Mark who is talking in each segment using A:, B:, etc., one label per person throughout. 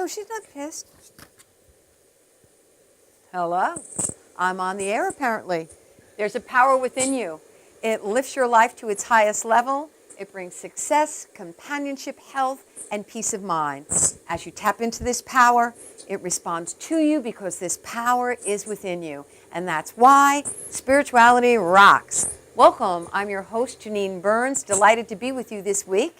A: she's not pissed. Hello? I'm on the air, apparently. There's a power within you. It lifts your life to its highest level. It brings success, companionship, health, and peace of mind. As you tap into this power, it responds to you because this power is within you. And that's why spirituality rocks. Welcome. I'm your host, Janine Burns. Delighted to be with you this week.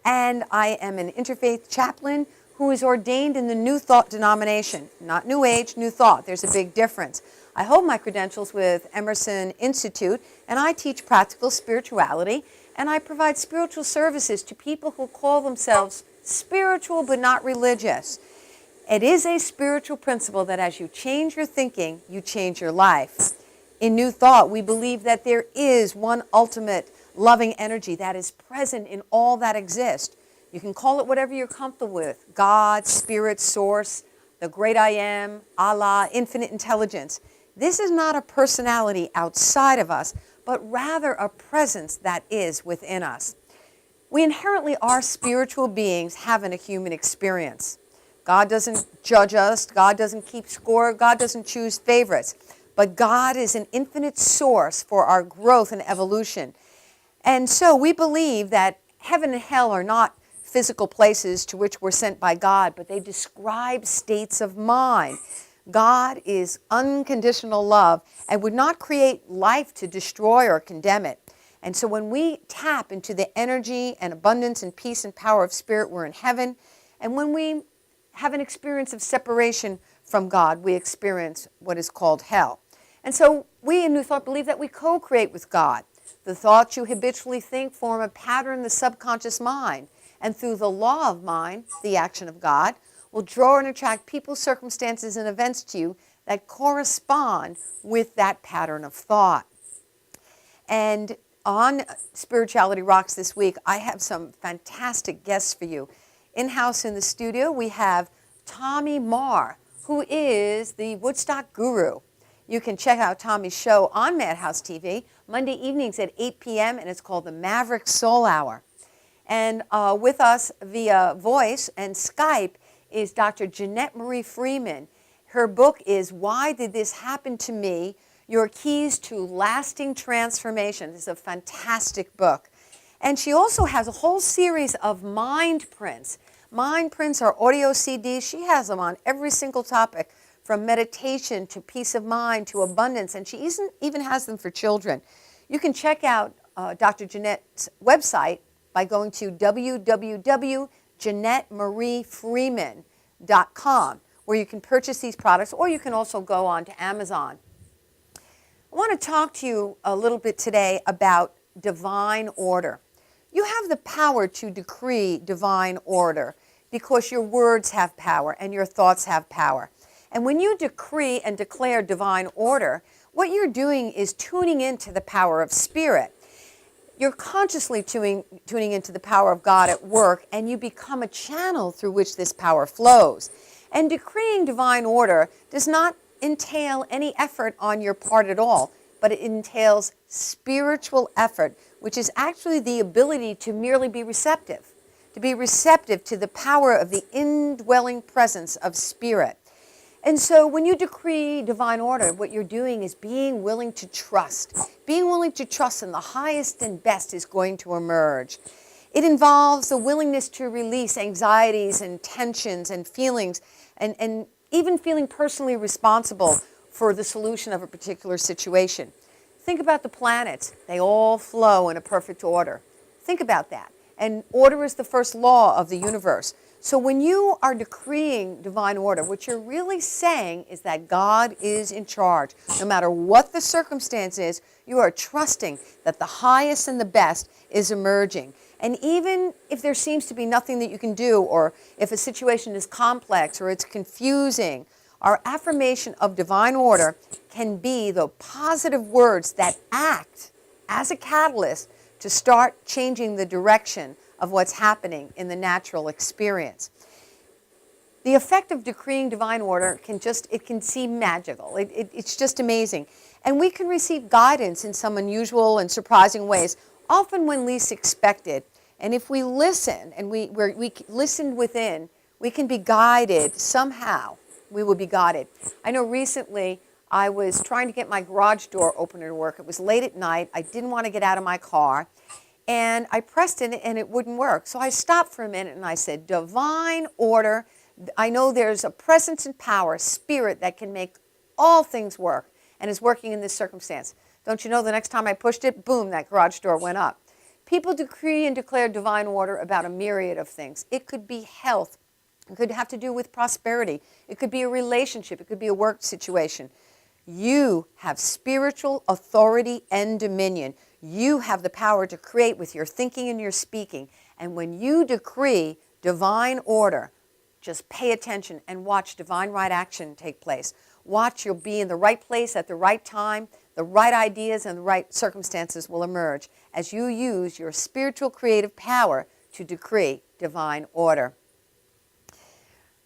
A: And I am an interfaith chaplain who is ordained in the New Thought denomination. Not New Age, New Thought. There's a big difference. I hold my credentials with Emerson Institute, and I teach practical spirituality, and I provide spiritual services to people who call themselves spiritual but not religious. It is a spiritual principle that as you change your thinking, you change your life. In New Thought, we believe that there is one ultimate loving energy that is present in all that exists. You can call it whatever you're comfortable with: God, Spirit, Source, the Great I Am, Allah, infinite intelligence. This is not a personality outside of us, but rather a presence that is within us. We inherently are spiritual beings having a human experience. God doesn't judge us. God doesn't keep score. God doesn't choose favorites. But God is an infinite source for our growth and evolution. And so we believe that heaven and hell are not physical places to which we're sent by God, but they describe states of mind. God is unconditional love and would not create life to destroy or condemn it. And so when we tap into the energy and abundance and peace and power of spirit, we're in heaven. And when we have an experience of separation from God, we experience what is called hell. And so we in New Thought believe that we co-create with God. The thoughts you habitually think form a pattern in the subconscious mind. And through the law of mind, the action of God, will draw and attract people, circumstances, and events to you that correspond with that pattern of thought. And on Spirituality Rocks this week, I have some fantastic guests for you. In-house in the studio, we have Tommy Marr, who is the Woodstock guru. You can check out Tommy's show on Madhouse TV, Monday evenings at 8 p.m., and it's called the Maverick Soul Hour. And with us via voice and Skype is Dr. Janette Marie Freeman. Her book is Why Did This Happen to Me? Your Keys to Lasting Transformation. This is a fantastic book. And she also has a whole series of mind prints. Mind prints are audio CDs. She has them on every single topic, from meditation to peace of mind to abundance. And she even has them for children. You can check out Dr. Janette's website by going to www.JanetteMarieFreeman.com, where you can purchase these products, or you can also go on to Amazon. I want to talk to you a little bit today about divine order. You have the power to decree divine order because your words have power and your thoughts have power. And when you decree and declare divine order, what you're doing is tuning into the power of spirit. You're consciously tuning into the power of God at work, and you become a channel through which this power flows. And decreeing divine order does not entail any effort on your part at all, but it entails spiritual effort, which is actually the ability to merely be receptive, to the power of the indwelling presence of spirit. And so when you decree divine order, what you're doing is being willing to trust. Being willing to trust in the highest and best is going to emerge. It involves the willingness to release anxieties and tensions and feelings, and even feeling personally responsible for the solution of a particular situation. Think about the planets. They all flow in a perfect order. Think about that. And order is the first law of the universe. So when you are decreeing divine order, what you're really saying is that God is in charge. No matter what the circumstance is, you are trusting that the highest and the best is emerging. And even if there seems to be nothing that you can do, or if a situation is complex or it's confusing, our affirmation of divine order can be the positive words that act as a catalyst to start changing the direction of what's happening in the natural experience. The effect of decreeing divine order can seem magical. It's just amazing. And we can receive guidance in some unusual and surprising ways, often when least expected. And if we listen, and we listen within, We can be guided somehow. We will be guided. I know recently I was trying to get my garage door opener to work. It was late at night. I didn't want to get out of my car. And I pressed it and it wouldn't work. So I stopped for a minute and I said, divine order. I know there's a presence and power, spirit that can make all things work and is working in this circumstance. Don't you know the next time I pushed it, boom, that garage door went up. People decree and declare divine order about a myriad of things. It could be health. It could have to do with prosperity. It could be a relationship. It could be a work situation. You have spiritual authority and dominion. You have the power to create with your thinking and your speaking. And when you decree divine order, just pay attention and watch divine right action take place. Watch, you'll be in the right place at the right time. The right ideas and the right circumstances will emerge as you use your spiritual creative power to decree divine order.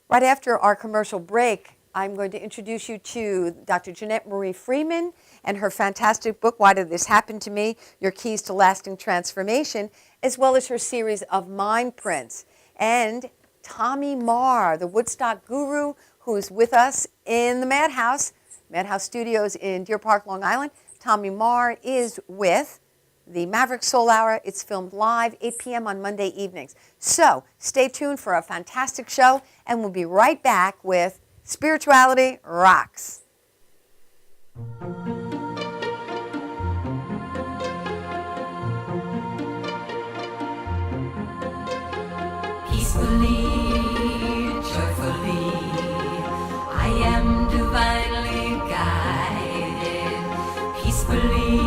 A: Right after our commercial break, I'm going to introduce you to Dr. Janette Marie Freeman and her fantastic book, Why Did This Happen to Me? Your Keys to Lasting Transformation, as well as her series of mind prints. And Tommy Marr, the Woodstock guru, who is with us in the Madhouse Studios in Deer Park, Long Island. Tommy Marr is with the Maverick Soul Hour. It's filmed live, 8 p.m. on Monday evenings. So stay tuned for a fantastic show, and we'll be right back with Spirituality Rocks.
B: Peacefully, joyfully, I am divinely guided. Peacefully,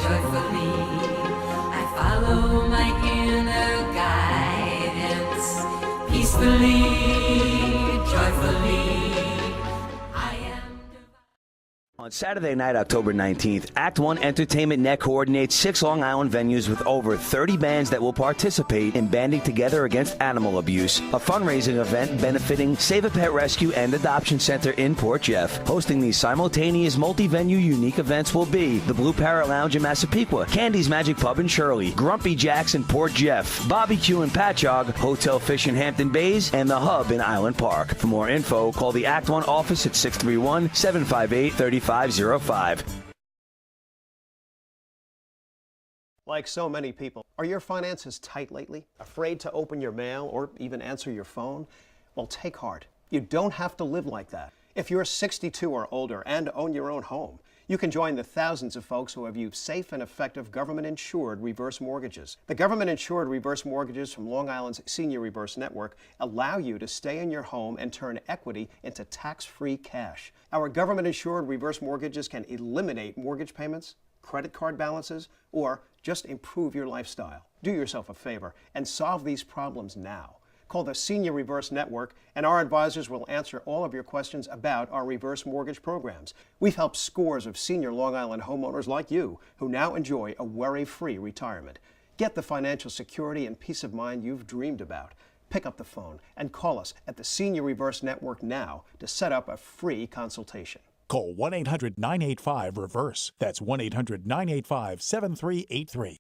B: joyfully, I follow my inner guidance. Peacefully, joyfully, I am divine.
C: On Saturday night, October 19th, Act One Entertainment Net coordinates 6 Long Island venues with over 30 bands that will participate in Banding Together Against Animal Abuse, a fundraising event benefiting Save a Pet Rescue and Adoption Center in Port Jeff. Hosting these simultaneous multi-venue unique events will be the Blue Parrot Lounge in Massapequa, Candy's Magic Pub in Shirley, Grumpy Jack's in Port Jeff, Bobby Q in Patchogue, Hotel Fish in Hampton Bays, and The Hub in Island Park. For more info, call the Act One office at 631-758-3505.
D: Like so many people, are your finances tight lately? Afraid to open your mail or even answer your phone? Well, take heart. You don't have to live like that. If you're 62 or older and own your own home, you can join the thousands of folks who have used safe and effective government-insured reverse mortgages. The government-insured reverse mortgages from Long Island's Senior Reverse Network allow you to stay in your home and turn equity into tax-free cash. Our government-insured reverse mortgages can eliminate mortgage payments, credit card balances, or just improve your lifestyle. Do yourself a favor and solve these problems now. Call the Senior Reverse Network, and our advisors will answer all of your questions about our reverse mortgage programs. We've helped scores of senior Long Island homeowners like you who now enjoy a worry-free retirement. Get the financial security and peace of mind you've dreamed about. Pick up the phone and call us at the Senior Reverse Network now to set up a free consultation.
E: Call 1-800-985-REVERSE. That's 1-800-985-7383.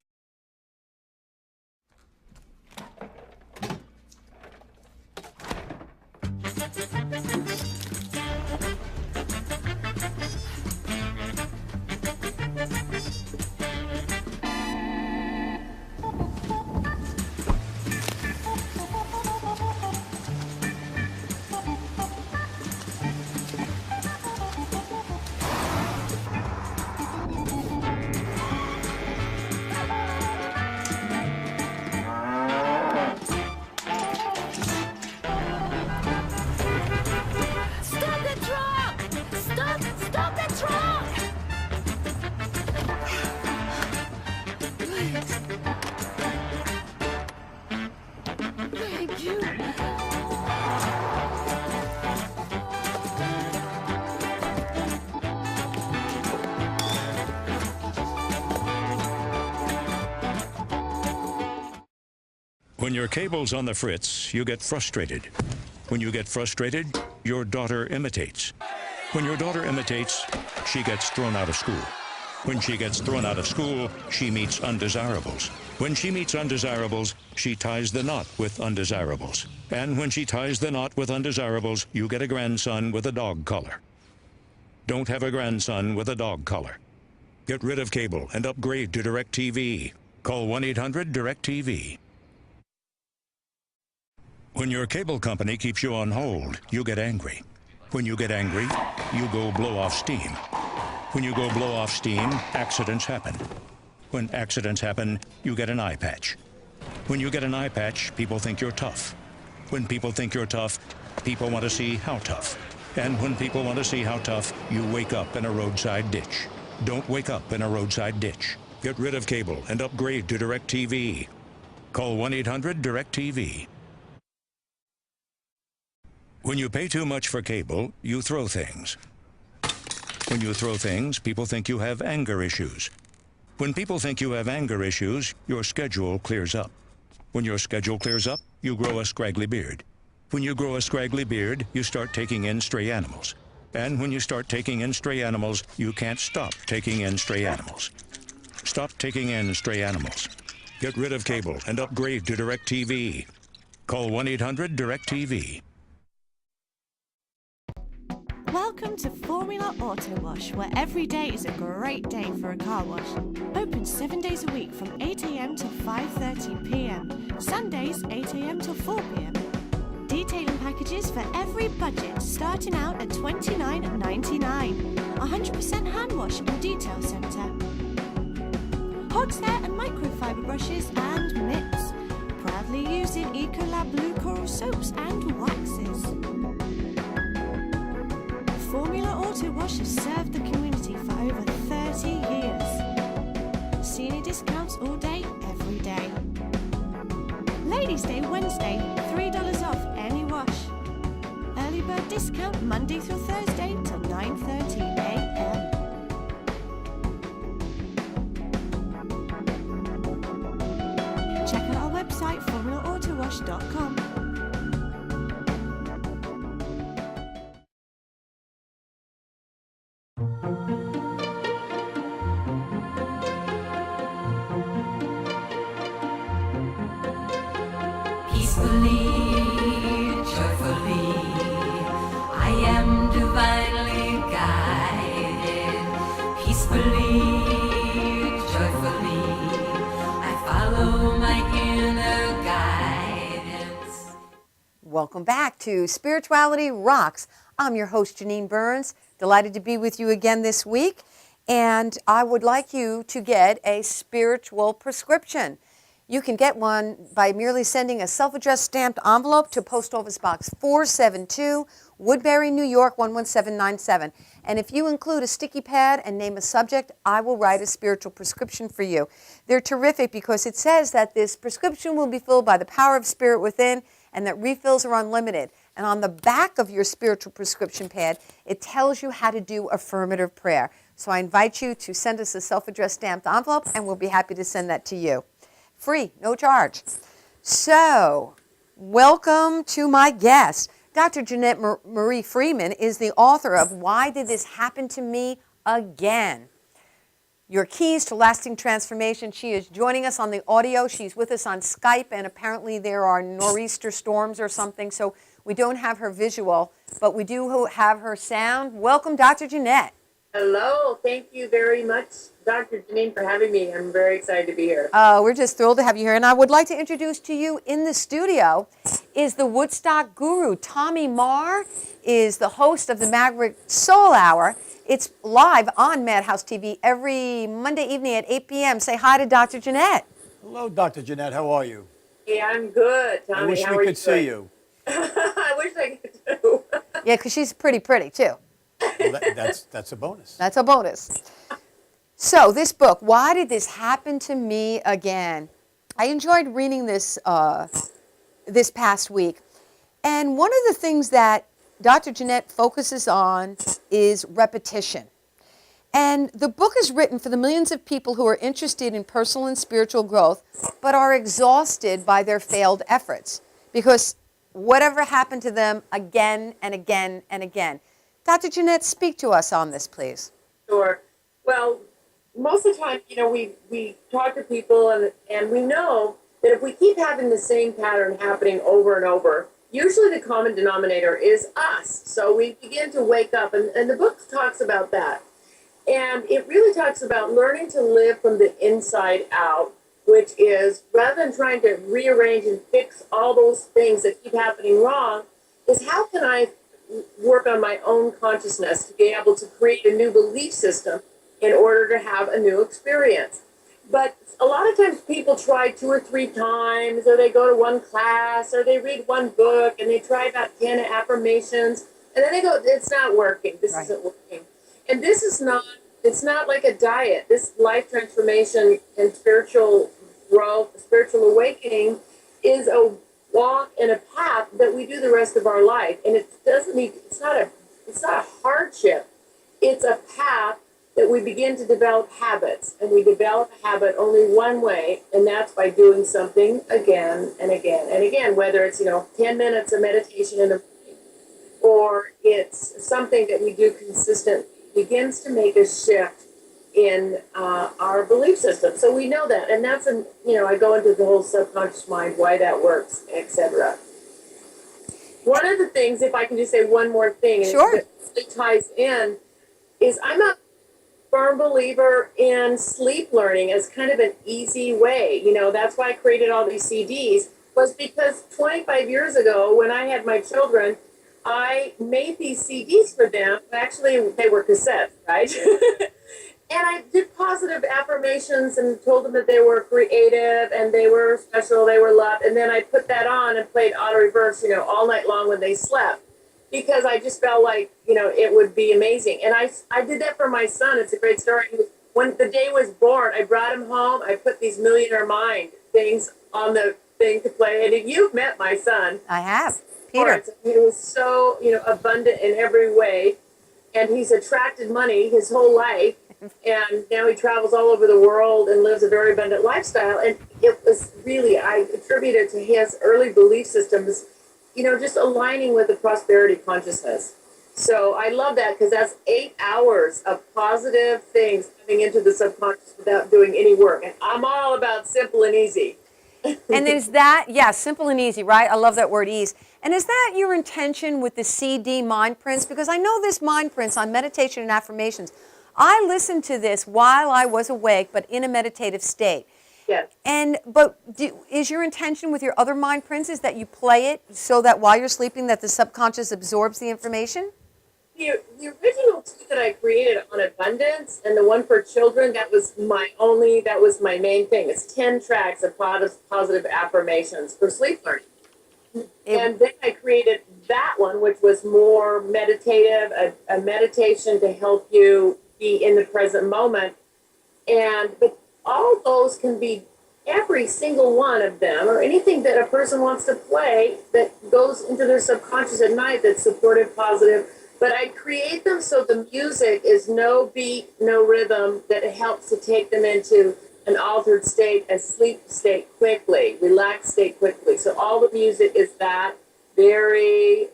F: When your cable's on the fritz, you get frustrated. When you get frustrated, your daughter imitates. When your daughter imitates, she gets thrown out of school. When she gets thrown out of school, she meets undesirables. When she meets undesirables, she ties the knot with undesirables. And when she ties the knot with undesirables, you get a grandson with a dog collar. Don't have a grandson with a dog collar. Get rid of cable and upgrade to DirecTV. Call 1-800-DirecTV. When your cable company keeps you on hold, you get angry. When you get angry, you go blow off steam. When you go blow off steam, accidents happen. When accidents happen, you get an eye patch. When you get an eye patch, people think you're tough. When people think you're tough, people want to see how tough. And when people want to see how tough, you wake up in a roadside ditch. Don't wake up in a roadside ditch. Get rid of cable and upgrade to DirecTV. Call 1-800-DirecTV. When you pay too much for cable, you throw things. When you throw things, people think you have anger issues. When people think you have anger issues, your schedule clears up. When your schedule clears up, you grow a scraggly beard. When you grow a scraggly beard, you start taking in stray animals. And when you start taking in stray animals, you can't stop taking in stray animals. Stop taking in stray animals. Get rid of cable and upgrade to DirecTV. Call 1-800-DirecTV.
G: Welcome to Formula Auto Wash, where every day is a great day for a car wash. Open 7 days a week from 8 a.m. to 5:30 p.m. Sundays 8 a.m. till 4 p.m. Detailing packages for every budget, starting out at $29.99. 100% hand wash and detail centre. Horsehair and microfiber brushes and mitts. Proudly using Ecolab Blue Coral soaps and waxes. Formula Auto Wash has served the community for over 30 years. Senior discounts all day, every day. Ladies' Day Wednesday, $3 off any wash. Early bird discount Monday through Thursday till 9:30 a.m. Check out our website, formulaautowash.com.
B: Peacefully, joyfully, I am divinely guided. Peacefully, joyfully, I follow my inner guidance.
A: Welcome back to Spirituality Rocks. I'm your host, Janine Burns. Delighted to be with you again this week. And I would like you to get a spiritual prescription. You can get one by merely sending a self-addressed stamped envelope to Post Office Box 472, Woodbury, New York, 11797. And if you include a sticky pad and name a subject, I will write a spiritual prescription for you. They're terrific because it says that this prescription will be filled by the power of spirit within and that refills are unlimited. And on the back of your spiritual prescription pad, it tells you how to do affirmative prayer. So I invite you to send us a self-addressed stamped envelope and we'll be happy to send that to you. Free, no charge. So, welcome to my guest. Dr. Janette Marie Freeman is the author of Why Did This Happen to Me Again? Your Keys to Lasting Transformation. She is joining us on the audio. She's with us on Skype, and apparently there are nor'easter storms or something, so we don't have her visual, but we do have her sound. Welcome, Dr. Janette.
H: Hello, thank you very much, Dr. Janine, for having me. I'm very excited to be here.
A: We're just thrilled to have you here. And I would like to introduce to you in the studio is the Woodstock guru. Tommy Marr is the host of the Maverick Soul Hour. It's live on Madhouse TV every Monday evening at 8 p.m. Say hi to Dr. Janette.
I: Hello, Dr. Janette. How are you?
H: Yeah, I'm good, Tommy.
I: I wish
H: How
I: we
H: are
I: could see
H: doing?
I: you.
H: I wish I could too.
A: Yeah, because she's pretty, too.
I: Well, that's a bonus.
A: That's a bonus. So this book, Why Did This Happen to Me Again? I enjoyed reading this this past week. And one of the things that Dr. Janette focuses on is repetition. And the book is written for the millions of people who are interested in personal and spiritual growth, but are exhausted by their failed efforts. Because whatever happened to them again and again and again. Dr. Janette, speak to us on this, please.
H: Sure. Well, most of the time, we talk to people and we know that if we keep having the same pattern happening over and over, usually the common denominator is us. So we begin to wake up, and the book talks about that. And it really talks about learning to live from the inside out, which is rather than trying to rearrange and fix all those things that keep happening wrong, is how can I work on my own consciousness to be able to create a new belief system in order to have a new experience. But a lot of times people try 2 or 3 times, or they go to one class, or they read one book, and they try about 10 affirmations, and then they go, it's not working, this isn't working. And this is not, it's not like a diet. This life transformation and spiritual growth, spiritual awakening is a walk and a path that we do the rest of our life. And it doesn't need, it's not a hardship. It's a path that we begin to develop habits, and we develop a habit only one way, and that's by doing something again and again and again, whether it's 10 minutes of meditation in the morning, or it's something that we do consistently, begins to make a shift in our belief system. So we know that, and that's I go into the whole subconscious mind, why that works, etc. One of the things, if I can just say one more thing,
A: Sure.
H: and it ties in, is I'm a firm believer in sleep learning as kind of an easy way. That's why I created all these CDs, was because 25 years ago, when I had my children, I made these CDs for them. Actually, they were cassettes, right? And I did positive affirmations and told them that they were creative and they were special, they were loved. And then I put that on and played auto reverse, all night long when they slept, because I just felt like, it would be amazing. And I did that for my son. It's a great story. When the day was born, I brought him home. I put these Millionaire Mind things on the thing to play. And you've met my son.
A: I have. Peter.
H: He was so, abundant in every way. And he's attracted money his whole life. And now he travels all over the world and lives a very abundant lifestyle. And it was really, I attribute it to his early belief systems, just aligning with the prosperity consciousness. So I love that, because that's 8 hours of positive things coming into the subconscious without doing any work. And I'm all about simple and easy.
A: And is that, simple and easy, right? I love that word, ease. And is that your intention with the CD mind prints? Because I know this mind prints on meditation and affirmations. I listened to this while I was awake, but in a meditative state.
H: Yes.
A: Is your intention with your other mind prints is that you play it so that while you're sleeping that the subconscious absorbs the information?
H: The original 2 that I created on abundance and the one for children, that was my main thing. It's 10 tracks of positive affirmations for sleep learning. And then I created that one, which was more meditative, a meditation to help you be in the present moment. But all those can be, every single one of them, or anything that a person wants to play that goes into their subconscious at night that's supportive, positive. But I create them so the music is no beat, no rhythm, that it helps to take them into an altered state, a sleep state quickly, relaxed state quickly. So all the music is that very,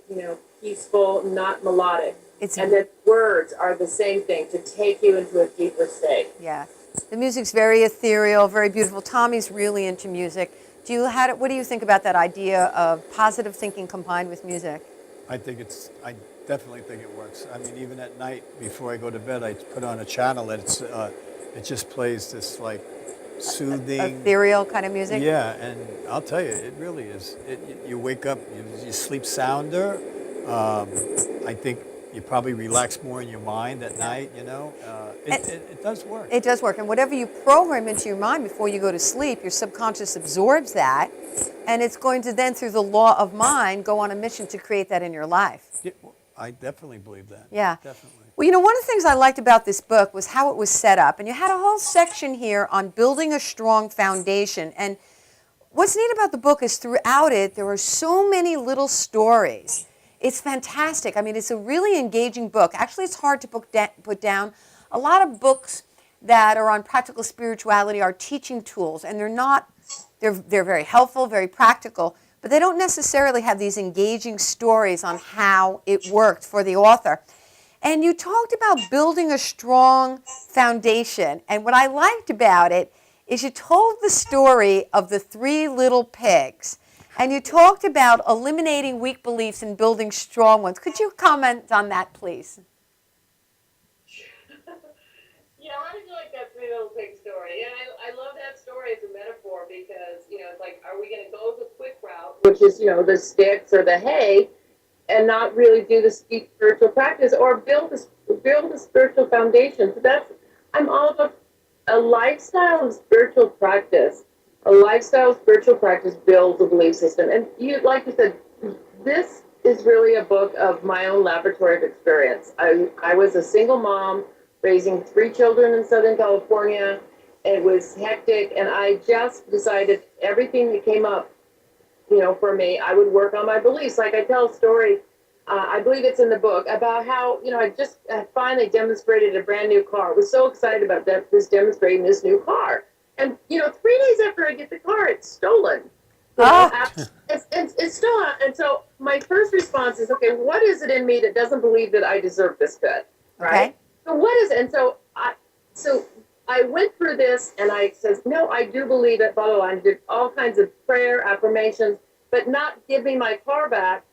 H: peaceful, not melodic. And the words are the same thing, to take you into a deeper state.
A: Yeah. The music's very ethereal, very beautiful. Tommy's really into music. What do you think about that idea of positive thinking combined with music?
I: I definitely think it works. I mean, even at night before I go to bed, I put on a channel and it just plays this like soothing,
A: ethereal kind of music.
I: Yeah, and I'll tell you, it really is. You wake up, you sleep sounder. I think you probably relax more in your mind at night. It does work.
A: It does work, and whatever you program into your mind before you go to sleep, your subconscious absorbs that, and it's going to then, through the law of mind, go on a mission to create that in your life.
I: Yeah, I definitely believe that.
A: Yeah.
I: Definitely.
A: Well, one of the things I liked about this book was how it was set up. And you had a whole section here on building a strong foundation. And what's neat about the book is throughout it, there are so many little stories. It's fantastic. I mean, it's a really engaging book. Actually, it's hard to put down. A lot of books that are on practical spirituality are teaching tools. And they're very helpful, very practical. But they don't necessarily have these engaging stories on how it worked for the author. And you talked about building a strong foundation. And what I liked about it is you told the story of the 3 little pigs. And you talked about eliminating weak beliefs and building strong ones. Could you comment on that, please?
H: Yeah, I really like that 3 little pig story. And I love that story as a metaphor because, it's like, are we going to go the quick route, which is, the sticks or the hay, and not really do the deep spiritual practice or build a spiritual foundation? So I'm all about a lifestyle of spiritual practice. A lifestyle of spiritual practice builds a belief system. And like you said, this is really a book of my own laboratory of experience. I was a single mom raising 3 children in Southern California. It was hectic, and I just decided everything that came up, for me, I would work on my beliefs. Like I tell a story, I believe it's in the book, about how, I finally demonstrated a brand new car. I was so excited about that, demonstrating this new car. And, 3 days after I get the car, it's stolen. It's stolen. And so my first response is, okay, what is it in me that doesn't believe that I deserve this good? Right?
A: Okay.
H: So what is it? And so I went through this, and I says, no, I do believe it, blah, blah, blah. I did all kinds of prayer affirmations, but not give me my car back.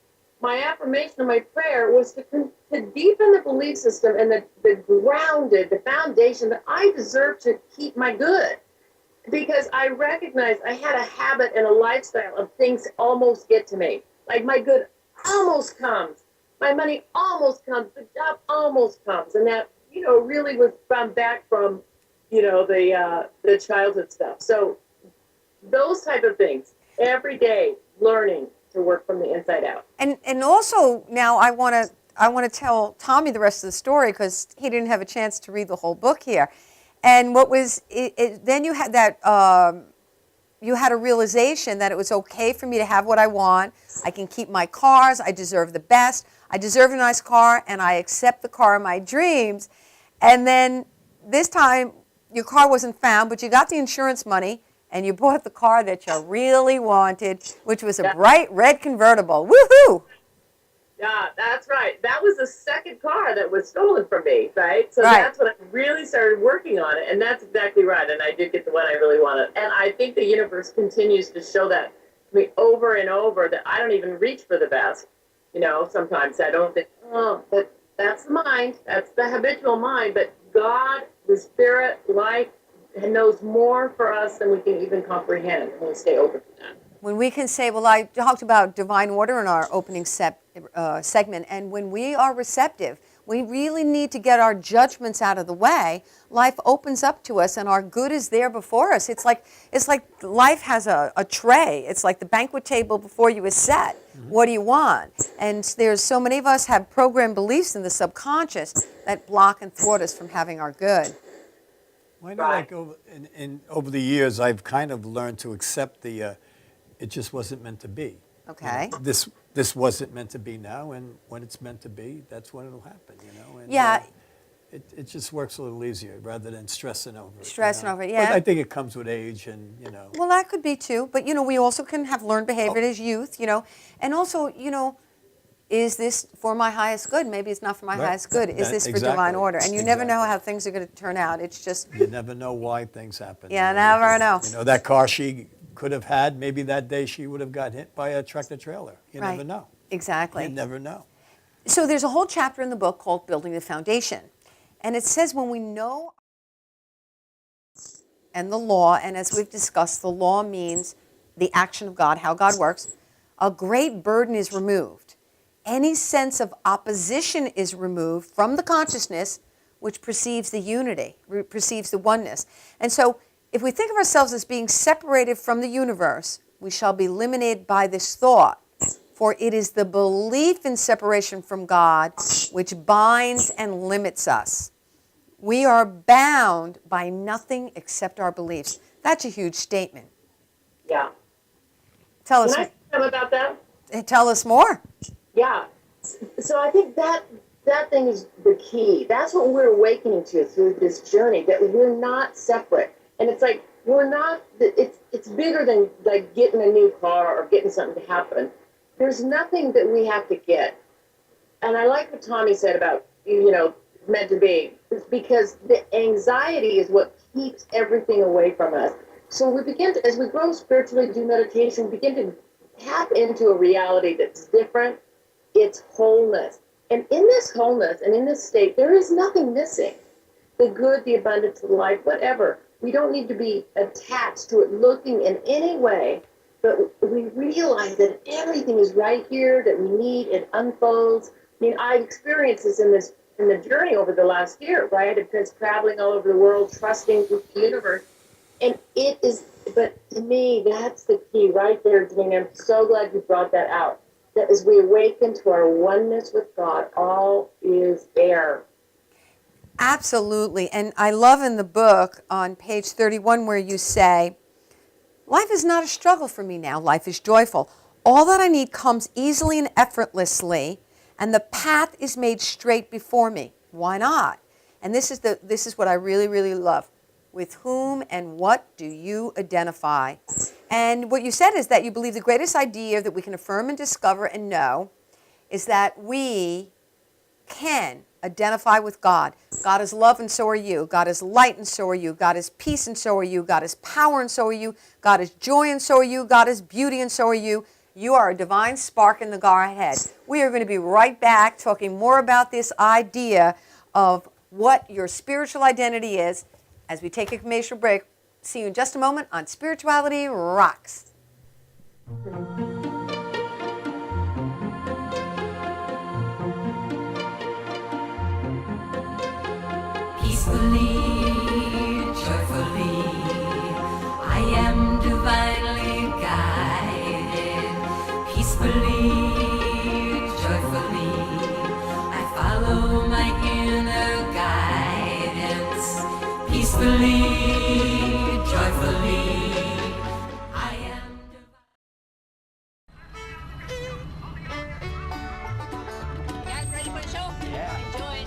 H: My affirmation and my prayer was to deepen the belief system and the foundation that I deserve to keep my good. Because I recognized I had a habit and a lifestyle of things almost get to me. Like my good almost comes. My money almost comes. The job almost comes. And that, really was back from, the childhood stuff. So those type of things, every day, learning to work from the inside out.
A: And also now I want to tell Tommy the rest of the story because he didn't have a chance to read the whole book here. And what was then you had that you had a realization that it was okay for me to have what I want. I can keep my cars. I deserve the best. I deserve a nice car, and I accept the car of my dreams. And then this time your car wasn't found, but you got the insurance money. And you bought the car that you really wanted, which was a bright red convertible. Woohoo!
H: Yeah, that's right. That was the second car that was stolen from me, right? So
A: Right.
H: That's when I really started working on it. And that's exactly right. And I did get the one I really wanted. And I think the universe continues to show that to me over and over, that I don't even reach for the best. Sometimes I don't think, but that's the mind. That's the habitual mind. But God, the spirit, life, knows more for us than we can even comprehend when we stay open to that.
A: When we can say, well, I talked about divine order in our opening segment, and when we are receptive, we really need to get our judgments out of the way. Life opens up to us, and our good is there before us. It's like life has a tray. It's like the banquet table before you is set. Mm-hmm. What do you want? And there's so many of us have programmed beliefs in the subconscious that block and thwart us from having our good.
I: Well, I know, like over the years, I've kind of learned to accept it just wasn't meant to be.
A: Okay.
I: This wasn't meant to be now, and when it's meant to be, that's when it'll happen, And,
A: Yeah.
I: It just works a little easier rather than stressing over it.
A: Stressing over it, yeah.
I: But I think it comes with age, and
A: Well, that could be too, but we also can have learned behavior as youth, and also, is this for my highest good? Maybe it's not for my highest good. Is this for divine order? And you never know how things are going to turn out. It's just
I: you never know why things happen.
A: Yeah, never know.
I: That car she could have had, maybe that day she would have got hit by a tractor trailer. You
A: Right.
I: never know.
A: Exactly.
I: You never know.
A: So there's a whole chapter in the book called Building the Foundation. And it says when we know and the law, and as we've discussed, the law means the action of God, how God works, a great burden is removed. Any sense of opposition is removed from the consciousness which perceives the unity, perceives the oneness. And so if we think of ourselves as being separated from the universe, we shall be limited by this thought. For it is the belief in separation from God which binds and limits us. We are bound by nothing except our beliefs. That's a huge statement.
H: Yeah.
A: Tell us.
H: Can I say something about that?
A: Tell us more.
H: Yeah. So I think that thing is the key. That's what we're awakening to through this journey, that we're not separate. And it's like, we're not, it's bigger than like getting a new car or getting something to happen. There's nothing that we have to get. And I like what Tommy said about meant to be. It's because the anxiety is what keeps everything away from us. So we begin to, as we grow spiritually, do meditation, begin to tap into a reality that's different. It's wholeness. And in this wholeness and in this state, there is nothing missing. The good, the abundance, the life, whatever. We don't need to be attached to it, looking in any way, but we realize that everything is right here, that we need, it unfolds. I mean, I've experienced this in the journey over the last year, right? I've been traveling all over the world, trusting the universe. And it is, but to me, that's the key right there, Janine. I'm so glad you brought that out. That as we awaken to our oneness with God, all is there.
A: Absolutely. And I love in the book on page 31 where you say, life is not a struggle for me now. Life is joyful. All that I need comes easily and effortlessly, and the path is made straight before me. Why not? And this is what I really, really love. With whom and what do you identify? And what you said is that you believe the greatest idea that we can affirm and discover and know is that we can identify with God. God is love and so are you. God is light and so are you. God is peace and so are you. God is power and so are you. God is joy and so are you. God is beauty and so are you. You are a divine spark in the Godhead. We are going to be right back talking more about this idea of what your spiritual identity is as we take a commercial break. See you in just a moment on Spirituality Rocks.
B: Peacefully, joyfully, I am divinely guided. Peacefully, joyfully, I follow my inner guidance. Peacefully, joyfully, I am divine.
J: Guys, ready for the show? Yeah. Enjoy.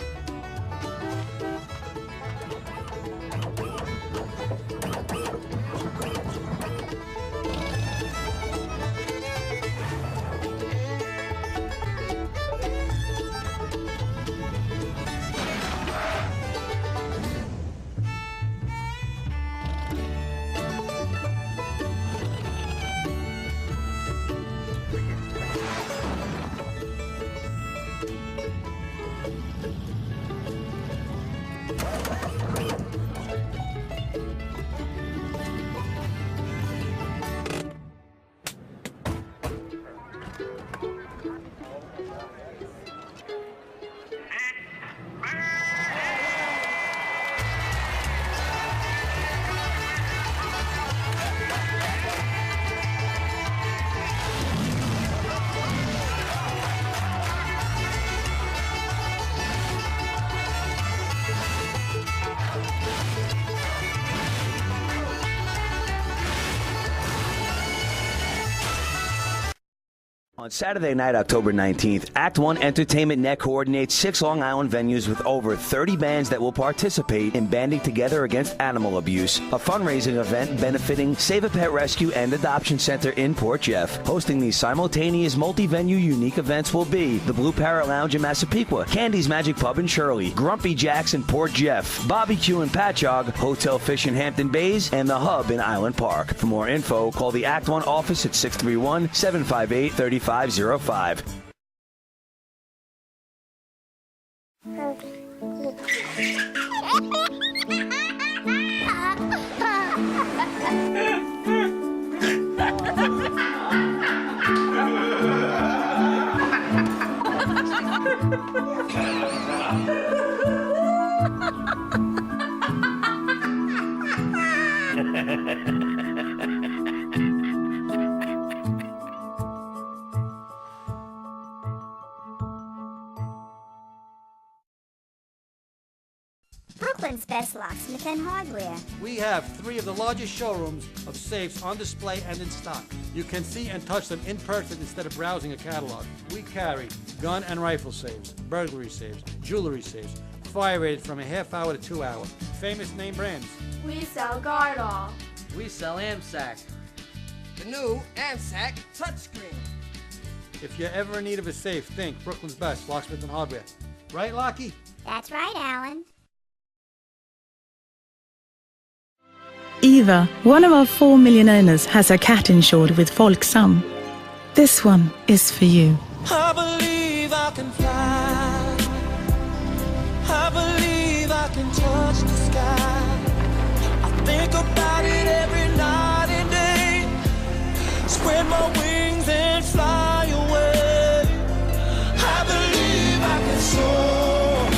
C: On Saturday night, October 19th, Act One Entertainment Net coordinates 6 Long Island venues with over 30 bands that will participate in Banding Together Against Animal Abuse, a fundraising event benefiting Save a Pet Rescue and Adoption Center in Port Jeff. Hosting these simultaneous multi-venue unique events will be the Blue Parrot Lounge in Massapequa, Candy's Magic Pub in Shirley, Grumpy Jack's in Port Jeff, Bobby Q in Patchogue, Hotel Fish in Hampton Bays, and The Hub in Island Park. For more info, call the Act One office at 631-758-3505.
K: Brooklyn's best locksmith and hardware.
L: We have 3 of the largest showrooms of safes on display and in stock. You can see and touch them in person instead of browsing a catalog. We carry gun and rifle safes, burglary safes, jewelry safes, fire rated from a half hour to 2 hour. Famous name brands.
M: We sell Gardol.
N: We sell AMSAC.
O: The new AMSAC touchscreen.
L: If you're ever in need of a safe, think Brooklyn's best locksmith and hardware. Right, Lockie?
K: That's right, Alan.
P: Eva, one of our 4 million owners, has her cat insured with Folksam. This one is for you.
Q: I believe I can fly. I believe I can touch the sky. I think about it every night and day. Spread my wings and fly away. I believe I can soar.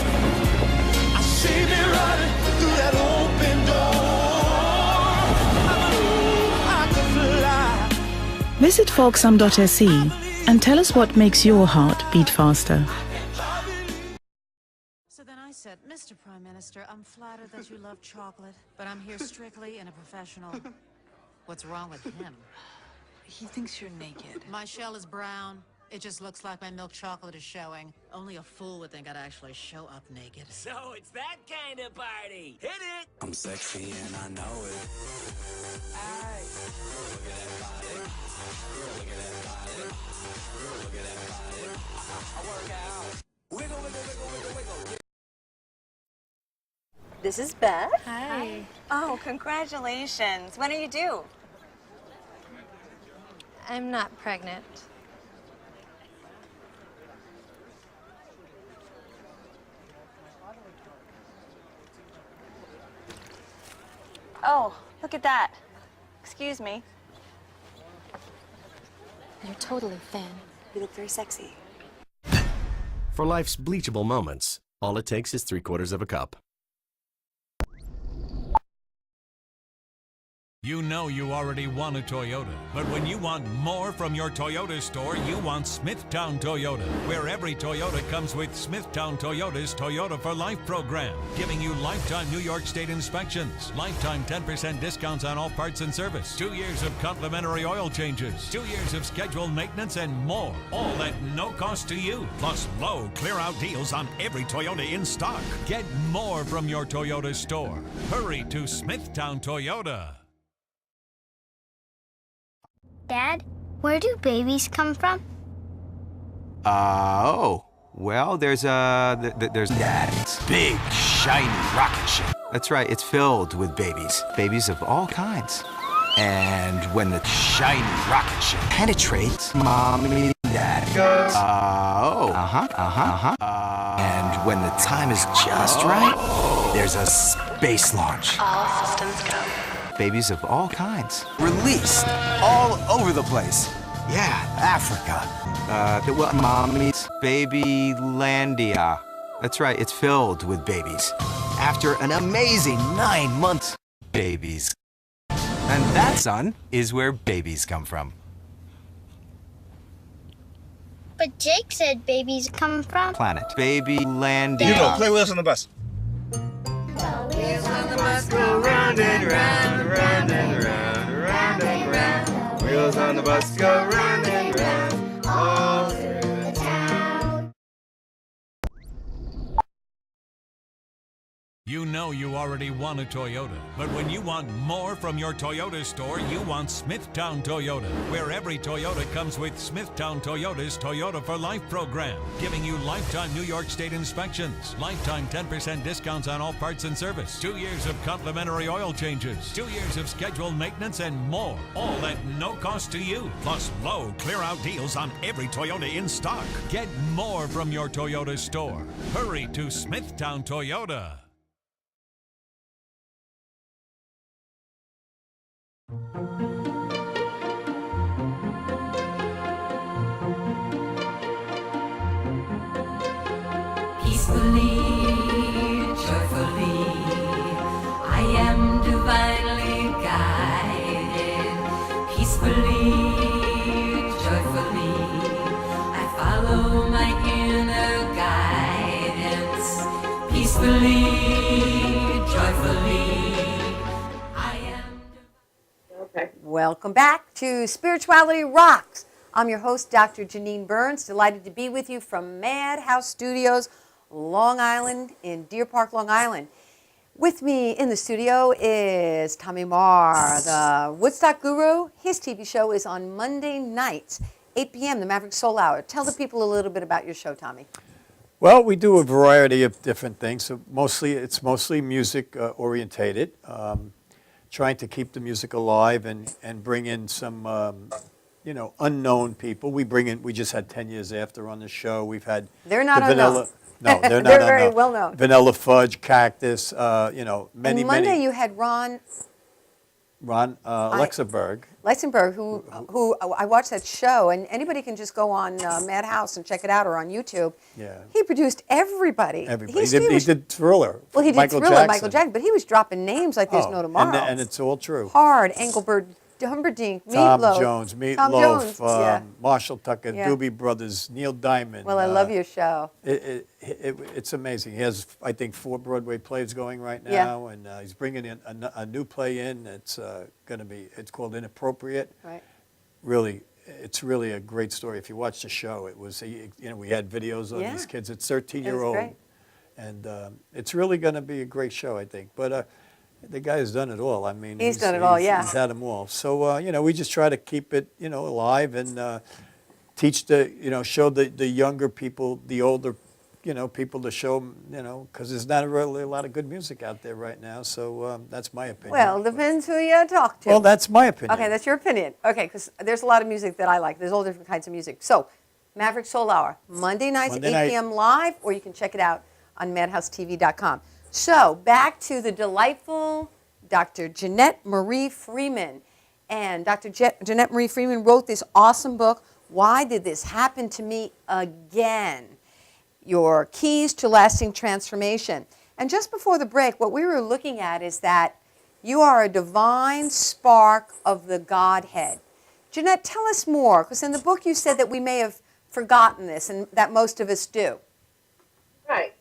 Q: I see me running through that open door. I believe I can fly.
P: Visit folksam.se and tell us what makes your heart beat faster.
R: So then I said, Mr. Prime Minister, I'm flattered that you love chocolate, but I'm here strictly in a professional. What's wrong with him?
S: He thinks you're naked.
R: My shell is brown. It just looks like my milk chocolate is showing. Only a fool would think I'd actually show up naked.
O: So it's that kind of party. Hit it.
Q: I'm sexy and I know it.
O: Aye.
Q: Look at that body. Look at that body. Look at that body. I work out. Wiggle, wiggle, wiggle, wiggle, wiggle.
T: This is Beth.
S: Hi.
T: Oh, congratulations. When are you due?
S: I'm not pregnant.
T: Oh, look at that. Excuse me.
S: You're totally thin.
T: You look very sexy.
U: For life's bleachable moments, all it takes is 3/4 cup.
V: You know you already want a Toyota, but when you want more from your Toyota store, you want Smithtown Toyota, where every Toyota comes with Smithtown Toyota's Toyota for Life program, giving you lifetime New York State inspections, lifetime 10% discounts on all parts and service, 2 years of complimentary oil changes, 2 years of scheduled maintenance, and more, all at no cost to you, plus low clear-out deals on every Toyota in stock. Get more from your Toyota store. Hurry to Smithtown Toyota.
K: Dad, where do babies come from?
W: Well, there's that big, shiny rocket ship. That's right, it's filled with babies of all kinds. And when the shiny rocket ship penetrates, Mommy, Dad goes, and when the time is just right, there's a space launch.
S: All systems go.
W: Babies of all kinds, released all over the place. Yeah, Africa. Mommy's Babylandia. That's right, it's filled with babies. After an amazing 9 months, babies. And that, son, is where babies come from.
K: But Jake said babies come from
W: Planet Babylandia.
X: You go, play with us on the bus.
K: wheels on the
X: bus go round and round, round and round, round and round. Wheels on the bus go round and round, all through the town.
V: You know you already want a Toyota, but when you want more from your Toyota store, you want Smithtown Toyota, where every Toyota comes with Smithtown Toyota's Toyota for Life program, giving you lifetime New York State inspections, lifetime 10% discounts on all parts and service, 2 years of complimentary oil changes, 2 years of scheduled maintenance, and more, all at no cost to you, plus low clear-out deals on every Toyota in stock. Get more from your Toyota store. Hurry to Smithtown Toyota.
B: Peacefully, joyfully, I am divinely guided. Peacefully, joyfully, I follow my inner guidance. Peacefully, joyfully, I am.
A: Okay. Welcome back to Spirituality Rocks. I'm your host, Dr. Janine Burns. Delighted to be with you from Madhouse Studios, Long Island, in Deer Park, Long Island. With me in the studio is Tommy Marr, the Woodstock Guru. His TV show is on Monday nights, 8 p.m., the Maverick Soul Hour. Tell the people a little bit about your show, Tommy.
I: Well, we do a variety of different things. So it's mostly music orientated. Trying to keep the music alive and bring in some unknown people. We just had 10 Years After on the show. We've had
A: They're not
I: the
A: unknown.
I: No, they're not
A: They're very
I: unknown.
A: well known.
I: Vanilla Fudge, Cactus, many,
A: and Monday
I: many.
A: you had Ron
I: Luxembourg.
A: Luxembourg, who I watched that show, and anybody can just go on Madhouse and check it out, or on YouTube.
I: Yeah.
A: He produced everybody.
I: He did Thriller.
A: Well, he did
I: Michael
A: Thriller,
I: Jackson.
A: Michael Jackson, but he was dropping names like there's no tomorrow.
I: And it's all true.
A: Hard, Engelbert Humperdinck,
I: Tom
A: Meatloaf.
I: Jones, Meatloaf,
A: Tom Jones, yeah.
I: Marshall Tucker,
A: Yeah.
I: Doobie Brothers, Neil Diamond.
A: Well, I love your show.
I: It's amazing. He has, I think, 4 Broadway plays going right now, and he's bringing in a new play in. It's it's called Inappropriate.
A: Right.
I: Really, it's really a great story. If you watch the show, it was, we had videos of these kids. It's 13-year-old, and it's really going to be a great show, I think. But the guy has done it all. I mean,
A: he's done it all. Yeah,
I: he's had them all. So we just try to keep it, alive and teach show the younger people, the older, people to show them, because there's not really a lot of good music out there right now. So that's my opinion.
A: Well, depends who you talk to.
I: Well, that's my opinion.
A: Okay, that's your opinion. Okay, because there's a lot of music that I like. There's all different kinds of music. So, Maverick Soul Hour, Monday nights, 8 p.m. live, or you can check it out on madhousetv.com. So, back to the delightful Dr. Janette Marie Freeman. And Dr. Janette Marie Freeman wrote this awesome book, Why Did This Happen to Me Again? Your Keys to Lasting Transformation. And just before the break, what we were looking at is that you are a divine spark of the Godhead. Janette, tell us more, because in the book you said that we may have forgotten this, and that most of us do.
H: Right.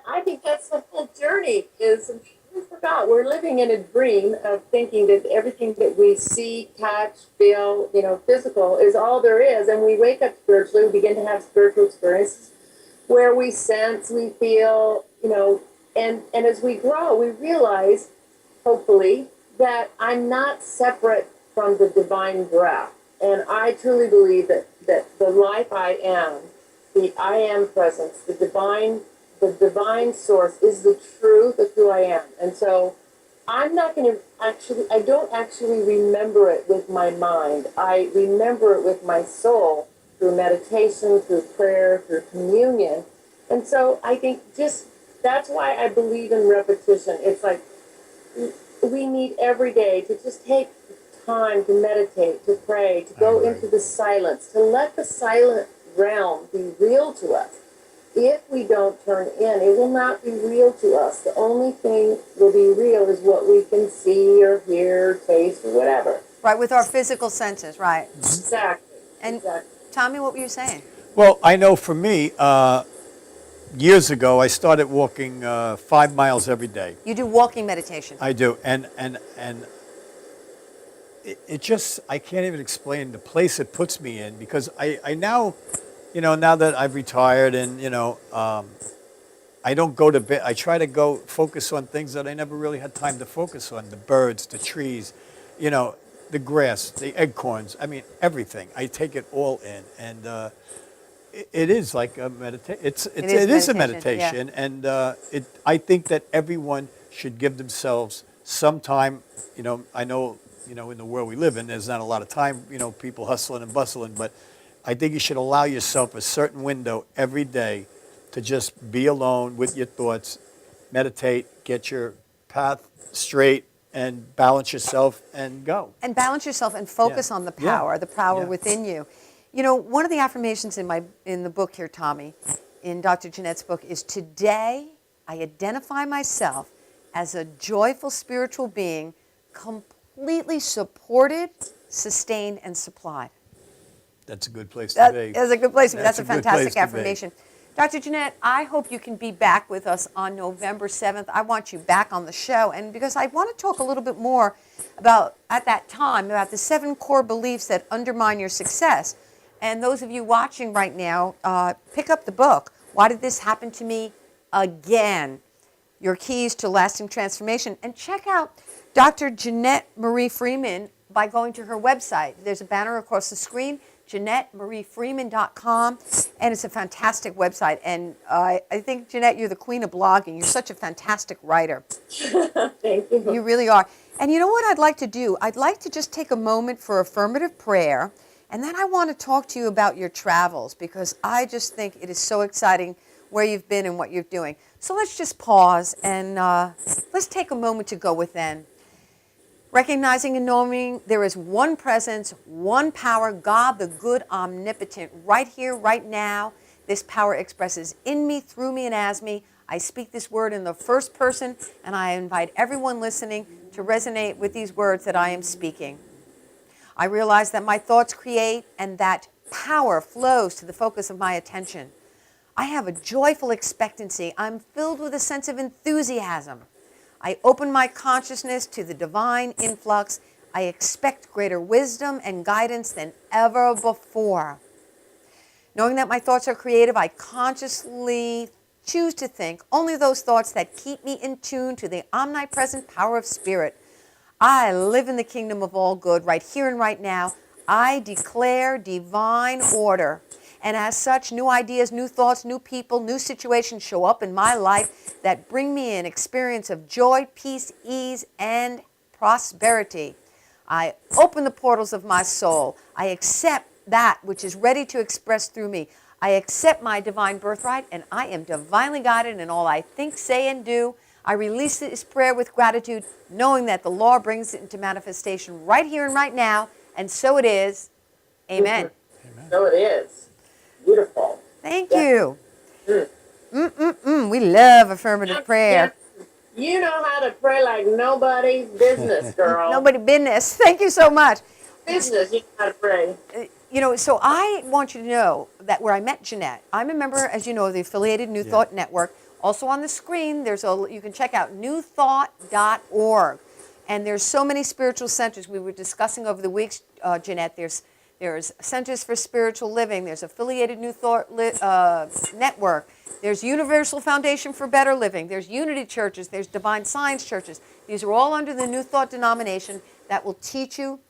H: I think that's the whole journey, is we forgot. We're living in a dream of thinking that everything that we see, touch, feel, physical is all there is. And we wake up spiritually, we begin to have spiritual experiences where we sense, we feel, and as we grow, we realize, hopefully, that I'm not separate from the divine breath. And I truly believe that the life I am, the I am presence, the divine source is the truth of who I am. And so I'm not going to I don't actually remember it with my mind. I remember it with my soul through meditation, through prayer, through communion. And so I think that's why I believe in repetition. It's like we need every day to just take time to meditate, to pray, to go into the silence, to let the silent realm be real to us. If we don't turn in, it will not be real to us. The only thing will be real is what we can see or hear, taste, or whatever.
A: Right, with our physical senses, right.
H: Exactly.
A: And Tommy, what were you saying?
I: Well, I know for me, years ago, I started walking 5 miles every day.
A: You do walking meditation.
I: I do, and it just, I can't even explain the place it puts me in, because I now, now that I've retired and, I don't go to bed. I try to go focus on things that I never really had time to focus on, the birds, the trees, the grass, the acorns, everything. I take it all in, and it is like a meditation. It is a meditation, yeah. And I think that everyone should give themselves some time. I know, in the world we live in, there's not a lot of time. People hustling and bustling, but I think you should allow yourself a certain window every day to just be alone with your thoughts, meditate, get your path straight, and balance yourself and go.
A: And balance yourself and focus on the power within you. One of the affirmations in the book here, Tommy, in Dr. Janette's book, is today I identify myself as a joyful spiritual being, completely supported, sustained, and supplied.
I: That's a good place to be.
A: That's a good place to be. That's a fantastic
I: place
A: affirmation. Dr. Janette, I hope you can be back with us on November 7th. I want you back on the show, and because I want to talk a little bit more about the 7 core beliefs that undermine your success. And those of you watching right now, pick up the book, Why Did This Happen to Me Again? Your Keys to Lasting Transformation. And check out Dr. Janette Marie Freeman by going to her website. There's a banner across the screen. JanetteMarieFreeman.com, and it's a fantastic website. And I think, Janette, you're the queen of blogging. You're such a fantastic writer.
H: Thank you.
A: You really are. And you know what I'd like to do? I'd like to just take a moment for affirmative prayer, and then I want to talk to you about your travels, because I just think it is so exciting where you've been and what you're doing. So let's just pause and let's take a moment to go within. Recognizing and knowing there is one presence, one power, God the good omnipotent, right here, right now. This power expresses in me, through me, and as me. I speak this word in the first person, and I invite everyone listening to resonate with these words that I am speaking. I realize that my thoughts create, and that power flows to the focus of my attention. I have a joyful expectancy. I'm filled with a sense of enthusiasm. I open my consciousness to the divine influx. I expect greater wisdom and guidance than ever before. Knowing that my thoughts are creative, I consciously choose to think only those thoughts that keep me in tune to the omnipresent power of spirit. I live in the kingdom of all good right here and right now. I declare divine order. And as such, new ideas, new thoughts, new people, new situations show up in my life that bring me an experience of joy, peace, ease, and prosperity. I open the portals of my soul. I accept that which is ready to express through me. I accept my divine birthright, and I am divinely guided in all I think, say, and do. I release this prayer with gratitude, knowing that the law brings it into manifestation right here and right now, and so it is. Amen.
H: So it is. Beautiful.
A: Thank you. We love affirmative prayer.
H: You know how to pray like nobody's business, girl.
A: Nobody business. Thank you so much.
H: Business, you know how to pray.
A: You know, so I want you to know that where I met Janette, I'm a member, as you know, of the affiliated New Thought Network. Also on the screen, you can check out newthought.org. And there's so many spiritual centers. We were discussing over the weeks, Janette, there's Centers for Spiritual Living. There's Affiliated New Thought Network. There's Universal Foundation for Better Living. There's Unity Churches. There's Divine Science Churches. These are all under the New Thought denomination that will teach you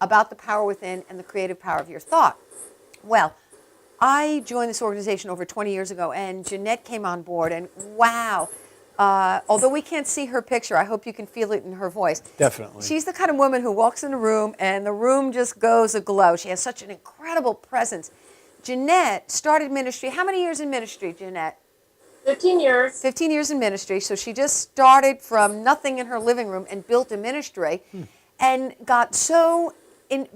A: about the power within and the creative power of your thought. Well, I joined this organization over 20 years ago, and Janette came on board, and wow. Although we can't see her picture, I hope you can feel it in her voice.
I: Definitely.
A: She's the kind of woman who walks in a room and the room just goes aglow. She has such an incredible presence. Janette started ministry. How many years in ministry, Janette?
H: 15 years.
A: 15 years in ministry. So she just started from nothing in her living room and built a ministry and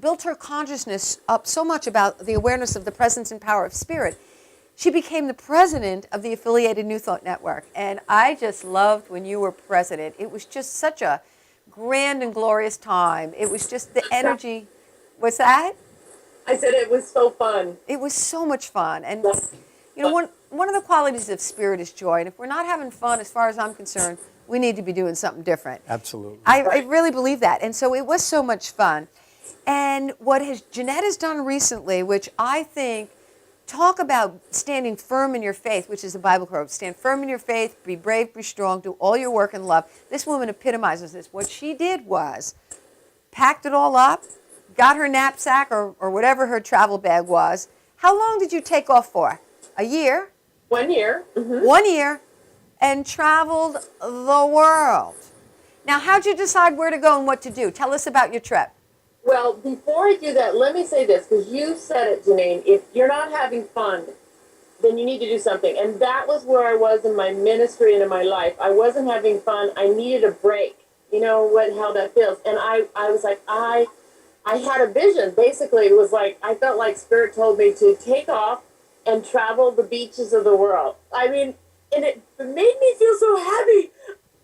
A: built her consciousness up so much about the awareness of the presence and power of spirit. She became the president of the Affiliated New Thought Network, and I just loved when you were president. It was just such a grand and glorious time. It was just the energy. What's that?
H: I said it was so fun.
A: It was so much fun. And, you know, one of the qualities of spirit is joy, and if we're not having fun, as far as I'm concerned, we need to be doing something different.
I: Absolutely.
A: I really believe that, and so it was so much fun. And what Janette has done recently, which I think, talk about standing firm in your faith, which is the Bible quote. Stand firm in your faith, be brave, be strong, do all your work in love. This woman epitomizes this. What she did was packed it all up, got her knapsack or whatever her travel bag was. How long did you take off for? A year?
H: 1 year. Mm-hmm.
A: 1 year, and traveled the world. Now, how'd you decide where to go and what to do? Tell us about your trip.
H: Well, before I do that, let me say this, because you said it, Janine. If you're not having fun, then you need to do something. And that was where I was in my ministry and in my life. I wasn't having fun. I needed a break. You know how that feels. And I was like, I had a vision. Basically, it was like, I felt like Spirit told me to take off and travel the beaches of the world. I mean, and it made me feel so happy.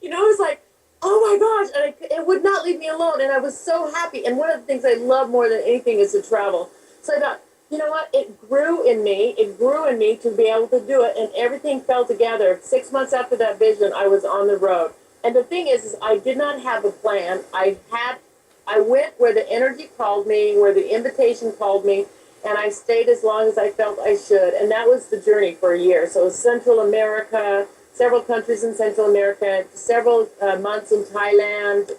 H: You know, it was like, oh my gosh, and it would not leave me alone, and I was so happy. And one of the things I love more than anything is to travel. So I thought, you know what, it grew in me to be able to do it, and everything fell together. 6 months after that vision, I was on the road. And the thing is I did not have a plan. I went where the energy called me, where the invitation called me, and I stayed as long as I felt I should. And that was the journey for a year. So Central America, several countries in Central America, several months in Thailand,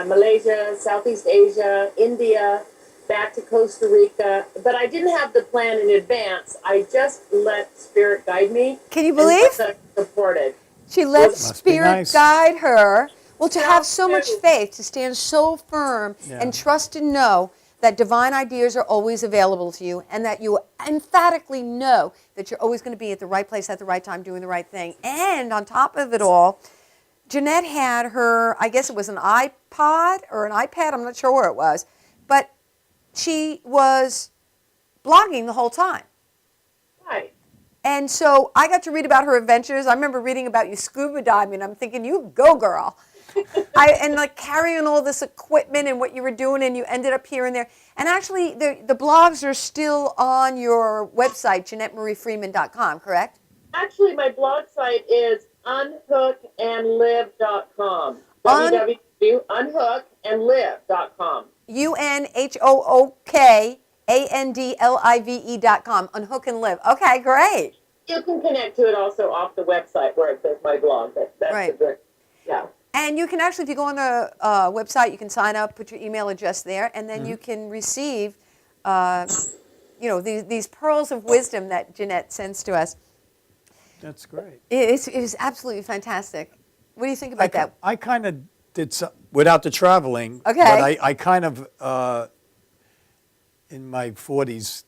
H: Malaysia, Southeast Asia, India, back to Costa Rica, but I didn't have the plan in advance. I just let Spirit guide me.
A: Can you believe?
H: And supported.
A: She let
I: Must be
A: Spirit
I: nice.
A: guide her. Well, to have so much
H: too.
A: faith, to stand so firm
I: Yeah.
A: and trust and know that divine ideas are always available to you, and that you emphatically know that you're always going to be at the right place at the right time doing the right thing. And on top of it all, Janette had her, I guess it was an iPod or an iPad, I'm not sure where it was, but she was blogging the whole time.
H: Right.
A: And so I got to read about her adventures. I remember reading about you scuba diving. I'm thinking, you go, girl. And like carrying all this equipment and what you were doing, and you ended up here and there. And actually, the blogs are still on your website, JanetteMarieFreeman.com, correct?
H: Actually, my blog site is unhookandlive.com. www.unhookandlive.com. UNHOOKANDLIVE.com. Unhook and Live. Okay, great. You can connect to it also off the website where it says my blog. That's
A: Right.
H: the yeah.
A: And you can actually, if you go on the website, you can sign up, put your email address there, and then you can receive, these pearls of wisdom that Janette sends to us.
I: That's great.
A: It is absolutely fantastic. What do you think about that?
I: I kind of did some, without the traveling.
A: Okay.
I: But I kind of, in my 40s,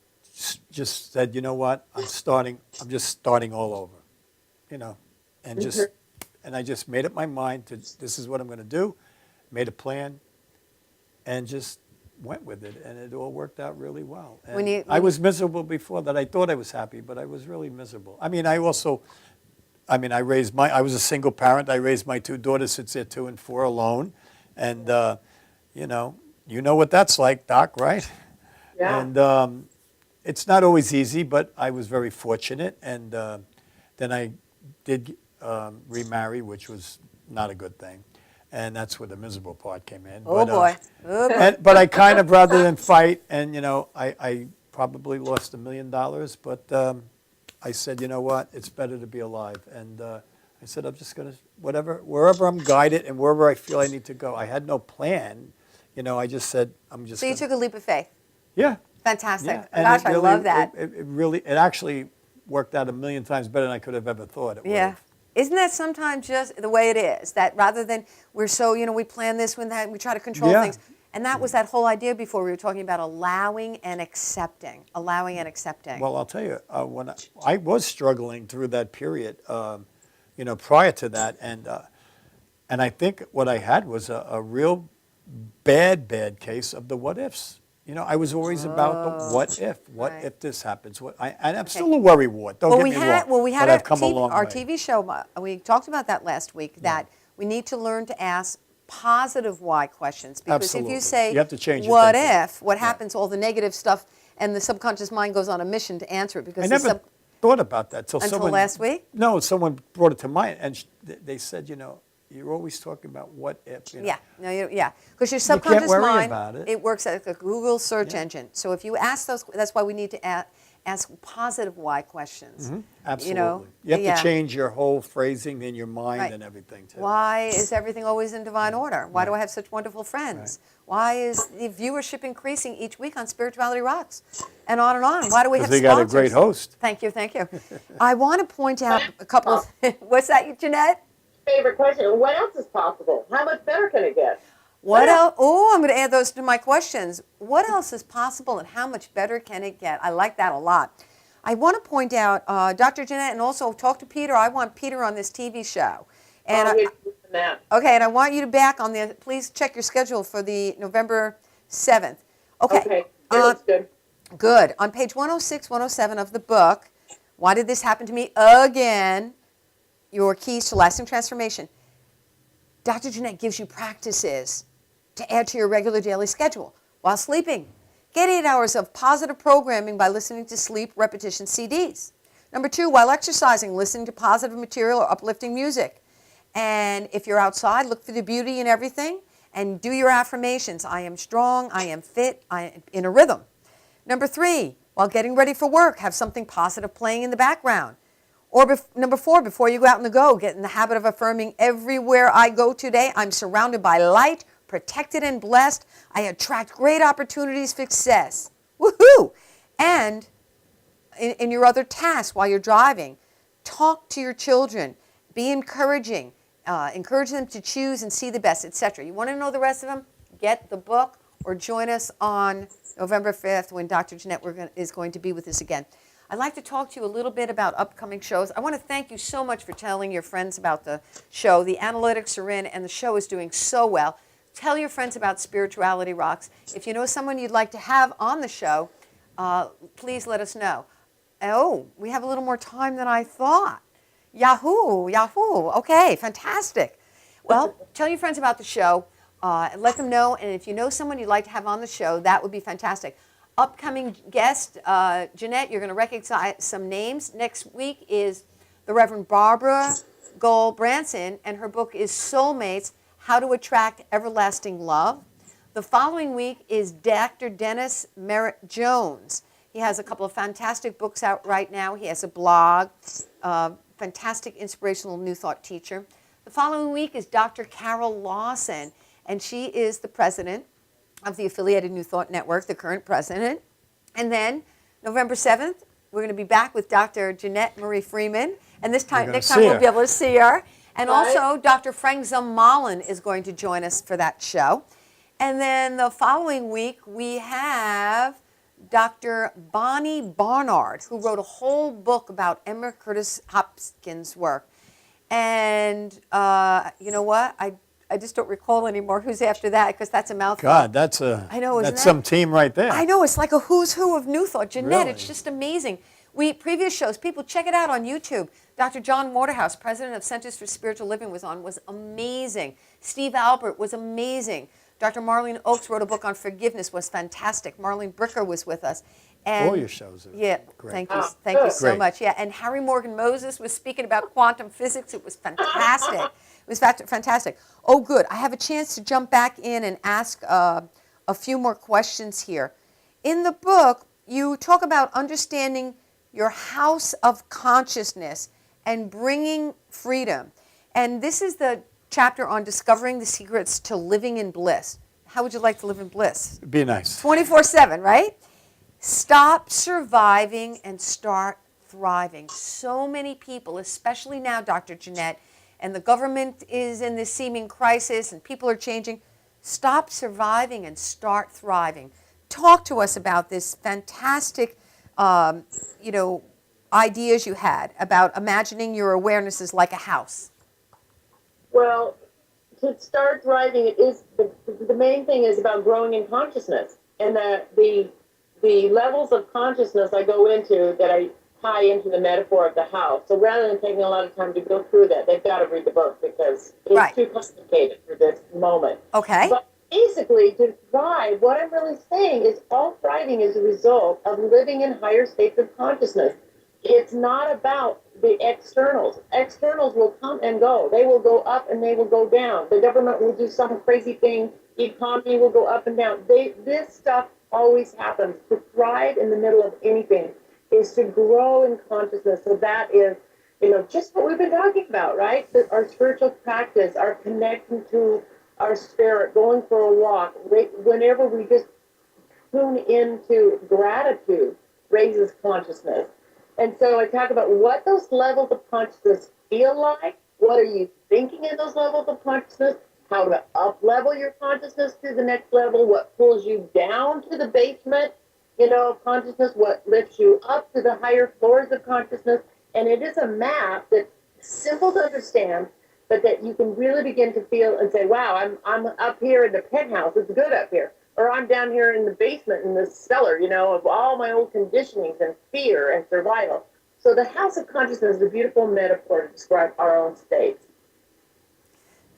I: just said, you know what, I'm just starting all over, and and I just made up my mind to, this is what I'm going to do, made a plan, and just went with it, and it all worked out really well. And I was miserable before that. I thought I was happy, but I was really miserable. I was a single parent. I raised my two daughters since they're 2 and 4 alone, and you know what that's like, Doc, right?
H: Yeah.
I: And it's not always easy, but I was very fortunate, and then I did remarry, which was not a good thing. And that's where the miserable part came in.
A: Oh, boy. Oh, boy.
I: But I kind of, rather than fight, and, I probably lost $1 million, but I said, you know what, it's better to be alive. And I said, I'm just going to, wherever I'm guided and wherever I feel I need to go. I had no plan. I just said, I'm just
A: So you took a leap of faith.
I: Yeah.
A: Fantastic.
I: Yeah.
A: Oh, gosh, I love that.
I: It actually worked out 1,000,000 times better than I could have ever thought it would.
A: Yeah. Isn't that sometimes just the way it is? That rather than we're so, we plan this, when that, we try to control things. And that was that whole idea before we were talking about allowing and accepting. Allowing and accepting.
I: Well, I'll tell you, when I was struggling through that period, prior to that, and I think what I had was a real bad case of the what ifs. I was always about the what if. What if this happens? And I'm still a worrywart. Don't get me wrong.
A: Well, we had
I: but I've come a long
A: our
I: way.
A: TV show. We talked about that last week. That we need to learn to ask positive why questions, because
I: Absolutely.
A: if you say
I: You have to change your
A: what
I: thinking.
A: if, what happens? All the negative stuff, and the subconscious mind goes on a mission to answer it. Because
I: I never thought about that
A: until
I: someone,
A: last week.
I: No, someone brought it to mind, and they said, you're always talking about what if.
A: Yeah, because your
I: You
A: subconscious
I: can't worry
A: mind,
I: about it.
A: works like a Google search engine. So if you ask those, that's why we need to ask positive why questions.
I: Absolutely. You have to change your whole phrasing in your mind and everything, too.
A: Why is everything always in divine order? Why do I have such wonderful friends? Why is the viewership increasing each week on Spirituality Rocks? And on and on. Why do we have sponsors?
I: Because we got a great host.
A: Thank you. I want to point out a couple of, what's that, Janette?
H: Favorite question. What else is possible? How much better can it get?
A: What else? Oh, I'm going to add those to my questions. What else is possible and how much better can it get? I like that a lot. I want to point out, Dr. Janette, and also talk to Peter. I want Peter on this TV show. And okay, and I want you to back on the, please check your schedule for the November 7th. Okay.
H: Looks good.
A: Good. On page 106, 107 of the book, Why Did This Happen to Me Again? Your Keys to Lasting Transformation. Dr. Janette gives you practices to add to your regular daily schedule while sleeping. Get 8 hours of positive programming by listening to sleep repetition CDs. Number 2, while exercising, listening to positive material or uplifting music. And if you're outside, look for the beauty in everything and do your affirmations. I am strong, I am fit, I am in a rhythm. Number 3, while getting ready for work, have something positive playing in the background. Or number 4, before you go out in the go, get in the habit of affirming, everywhere I go today, I'm surrounded by light, protected and blessed. I attract great opportunities for success. Woohoo! And in your other tasks while you're driving, talk to your children. Be encouraging. Encourage them to choose and see the best, etc. You want to know the rest of them? Get the book or join us on November 5th when Dr. Janette is going to be with us again. I'd like to talk to you a little bit about upcoming shows. I want to thank you so much for telling your friends about the show. The analytics are in, and the show is doing so well. Tell your friends about Spirituality Rocks. If you know someone you'd like to have on the show, please let us know. Oh, we have a little more time than I thought. Yahoo. Okay, fantastic. Well, tell your friends about the show. Let them know, and if you know someone you'd like to have on the show, that would be fantastic. Upcoming guest, Janette, you're going to recognize some names. Next week is the Reverend Barbara Gold Branson, and her book is Soulmates, How to Attract Everlasting Love. The following week is Dr. Dennis Merritt Jones. He has a couple of fantastic books out right now. He has a blog, fantastic inspirational New Thought teacher. The following week is Dr. Carol Lawson, and she is the president of the Affiliated New Thought Network, the current president. And then November 7th, we're going to be back with Dr. Janette Marie Freeman. And next time we'll be able to see her. And also Dr. Frank Zummalin is going to join us for that show. And then the following week, we have Dr. Bonnie Barnard, who wrote a whole book about Emma Curtis Hopkins' work. And you know what? I just don't recall anymore who's after that, because that's a mouthful.
I: God, that's some team right there.
A: I know, it's like a who's who of New Thought. Janette,
I: Really?
A: It's just amazing. Previous shows, people check it out on YouTube. Dr. John Waterhouse, president of Centers for Spiritual Living, was amazing. Steve Albert was amazing. Dr. Marlene Oakes wrote a book on forgiveness, was fantastic. Marlene Bricker was with us. And
I: all your shows are great.
A: Thank you so much. Yeah, and Harry Morgan Moses was speaking about quantum physics. It was fantastic. It was fantastic. Oh, good. I have a chance to jump back in and ask a few more questions here. In the book, you talk about understanding your house of consciousness and bringing freedom. And this is the chapter on discovering the secrets to living in bliss. How would you like to live in bliss?
I: Be nice.
A: 24/7, right? Stop surviving and start thriving. So many people, especially now, Dr. Janette, and the government is in this seeming crisis and people are changing. Stop surviving and start thriving. Talk to us about this fantastic, ideas you had about imagining your awareness is like a house.
H: Well, to start thriving, it is the main thing is about growing in consciousness, and the levels of consciousness I go into that I tie into the metaphor of the house. So rather than taking a lot of time to go through that, they've got to read the book because it's too complicated for this moment.
A: Okay.
H: But basically, to thrive, what I'm really saying is all thriving is a result of living in higher states of consciousness. It's not about the externals. Externals will come and go. They will go up and they will go down. The government will do some crazy thing. The economy will go up and down. This stuff always happens. To thrive in the middle of anything is to grow in consciousness. So that is, just what we've been talking about, right? Our spiritual practice, our connection to our spirit, going for a walk. Whenever we just tune into gratitude, raises consciousness. And so I talk about what those levels of consciousness feel like. What are you thinking in those levels of consciousness? How to up-level your consciousness to the next level. What pulls you down to the basement, of consciousness. What lifts you up to the higher floors of consciousness. And it is a map that's simple to understand, but that you can really begin to feel and say, wow, I'm up here in the penthouse. It's good up here. Or I'm down here in the basement, in the cellar, of all my old conditionings and fear and survival. So the house of consciousness is a beautiful metaphor to describe our own states.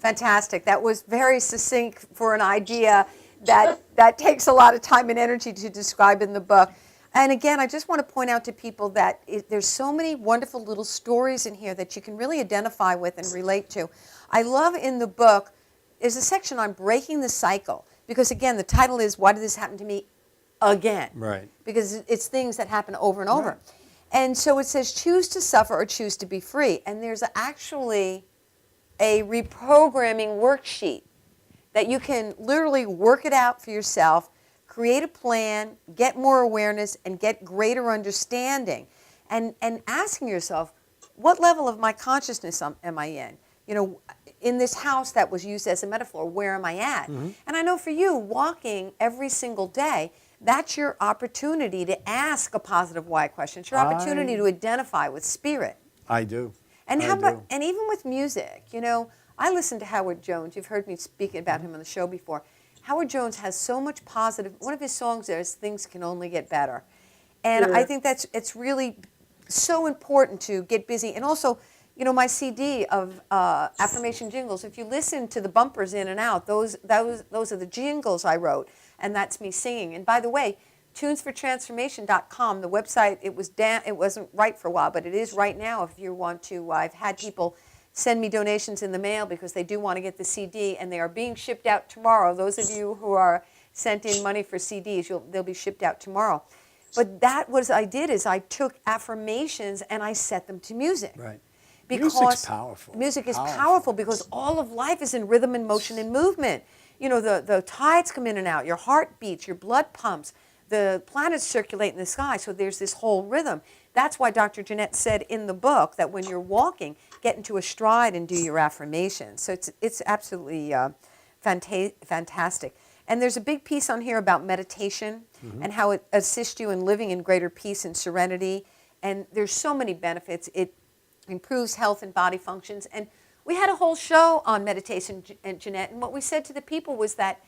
A: Fantastic. That was very succinct for an idea that takes a lot of time and energy to describe in the book. And again, I just want to point out to people that there's so many wonderful little stories in here that you can really identify with and relate to. I love in the book, there's a section on breaking the cycle. Because again, the title is, Why Did This Happen to Me Again?
I: Right.
A: Because it's things that happen over and over. Right. And so it says, choose to suffer or choose to be free. And there's actually a reprogramming worksheet that you can literally work it out for yourself, create a plan, get more awareness, and get greater understanding. And asking yourself, what level of my consciousness am I in? You know, in this house that was used as a metaphor, where am I at?
I: Mm-hmm.
A: And I know for you, walking every single day, that's your opportunity to ask a positive why question. It's your opportunity to identify with spirit.
I: I do.
A: And
I: I do.
A: And even with music, you know, I listen to Howard Jones. You've heard me speak about him on the show before. Howard Jones has so much positive. One of his songs there is "Things Can Only Get Better," and I think it's really so important to get busy. And also, you know, my CD of affirmation jingles. If you listen to the bumpers in and out, those are the jingles I wrote, and that's me singing. And by the way, tunesfortransformation.com, the website, it wasn't right for a while, but it is right now if you want to. I've had people send me donations in the mail because they do want to get the CD, and they are being shipped out tomorrow. Those of you who are sent in money for CDs, they'll be shipped out tomorrow. But I did is I took affirmations and I set them to music.
I: Right.
A: Because
I: music's powerful.
A: Music is powerful because all of life is in rhythm and motion and movement. You know, the tides come in and out, your heart beats, your blood pumps, the planets circulate in the sky, so there's this whole rhythm. That's why Dr. Janette said in the book that when you're walking, get into a stride and do your affirmations. So it's absolutely fantastic. And there's a big piece on here about meditation and how it assists you in living in greater peace and serenity. And there's so many benefits. It improves health and body functions. And we had a whole show on meditation, Janette, and what we said to the people was that,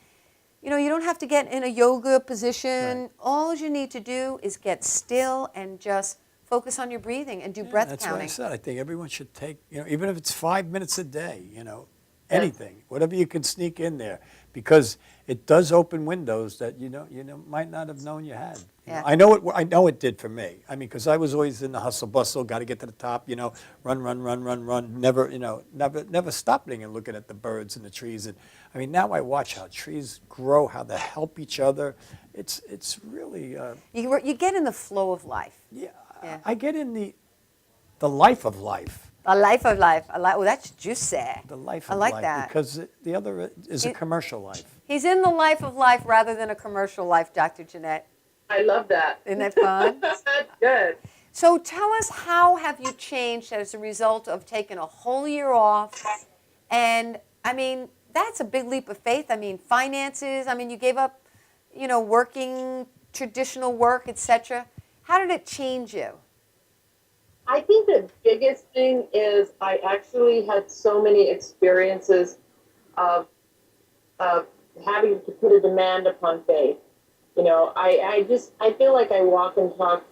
A: you know, you don't have to get in a yoga position. Right. All you need to do is get still and just focus on your breathing and do breath
I: that's
A: counting.
I: That's what I said. I think everyone should take, you know, even if it's 5 minutes a day, you know, anything, whatever you can sneak in there, because it does open windows that you might not have known you had. You know, I know it did for me. I mean, because I was always in the hustle bustle, got to get to the top, you know, run, never stopping and looking at the birds and the trees. And I mean, now I watch how trees grow, how they help each other. It's really
A: you get in the flow of life.
I: Yeah. I get in the life of life.
A: The life of life. Oh, that's juicy.
I: The life of
A: life. I like
I: life,
A: that.
I: because the other is a commercial life.
A: He's in the life of life rather than a commercial life, Dr. Janette.
H: I love that.
A: Isn't that fun?
H: That's good.
A: So tell us, how have you changed as a result of taking a whole year off? And, I mean, that's a big leap of faith. I mean, finances. I mean, you gave up, you know, working, traditional work, etc. How did it change you?
H: I think the biggest thing is I actually had so many experiences of having to put a demand upon faith. You know, I feel like I walk and talk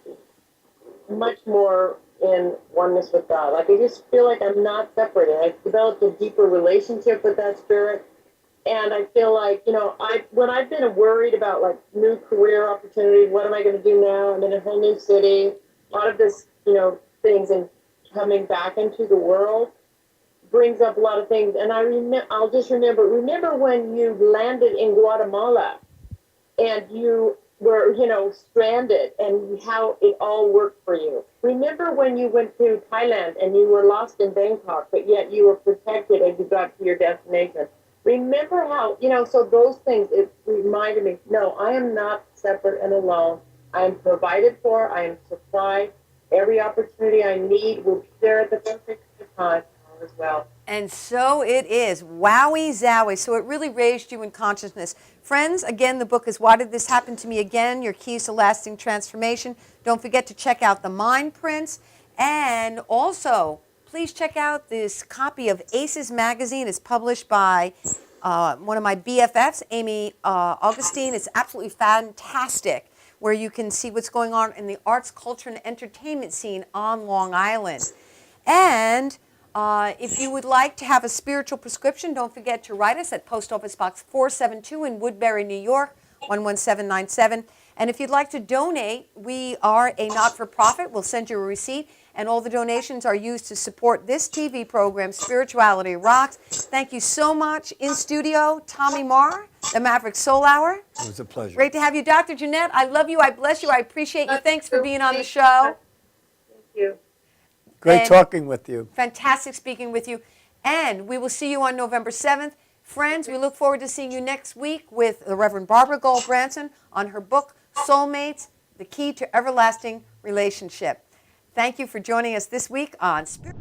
H: much more in oneness with God. Like, I just feel like I'm not separated. I've developed a deeper relationship with that spirit. And I feel like, you know, when I've been worried about, like, new career opportunities, what am I going to do now? I'm in a whole new city. A lot of this, you know, things and coming back into the world brings up a lot of things. And I'll just remember when you landed in Guatemala and you were, you know, stranded, and how it all worked for you. Remember when you went to Thailand and you were lost in Bangkok, but yet you were protected as you got to your destination. Remember how, you know, so those things, it reminded me, no, I am not separate and alone. I am provided for. I am supplied. Every opportunity I need will be there at the perfect time as well.
A: And so it is. Wowie zowie. So it really raised you in consciousness. Friends, again, the book is Why Did This Happen to Me Again? Your Keys to Lasting Transformation. Don't forget to check out the Mind Prints. And also, please check out this copy of Aces Magazine. It's published by one of my BFFs, Amy Augustine. It's absolutely fantastic, where you can see what's going on in the arts, culture, and entertainment scene on Long Island. And if you would like to have a spiritual prescription, don't forget to write us at Post Office Box 472 in Woodbury, New York, 11797. And if you'd like to donate, we are a not-for-profit. We'll send you a receipt, and all the donations are used to support this TV program, Spirituality Rocks. Thank you so much. In studio, Tommy Marr, the Maverick Soul Hour.
I: It was a pleasure.
A: Great to have you. Dr. Janette, I love you. I bless you. I appreciate you. Thanks for being on the show.
H: Thank you.
I: Great talking with you.
A: Fantastic speaking with you. And we will see you on November 7th. Friends, we look forward to seeing you next week with the Reverend Barbara Gold-Branson on her book, Soulmates, The Key to Everlasting Relationship. Thank you for joining us this week on Spirit.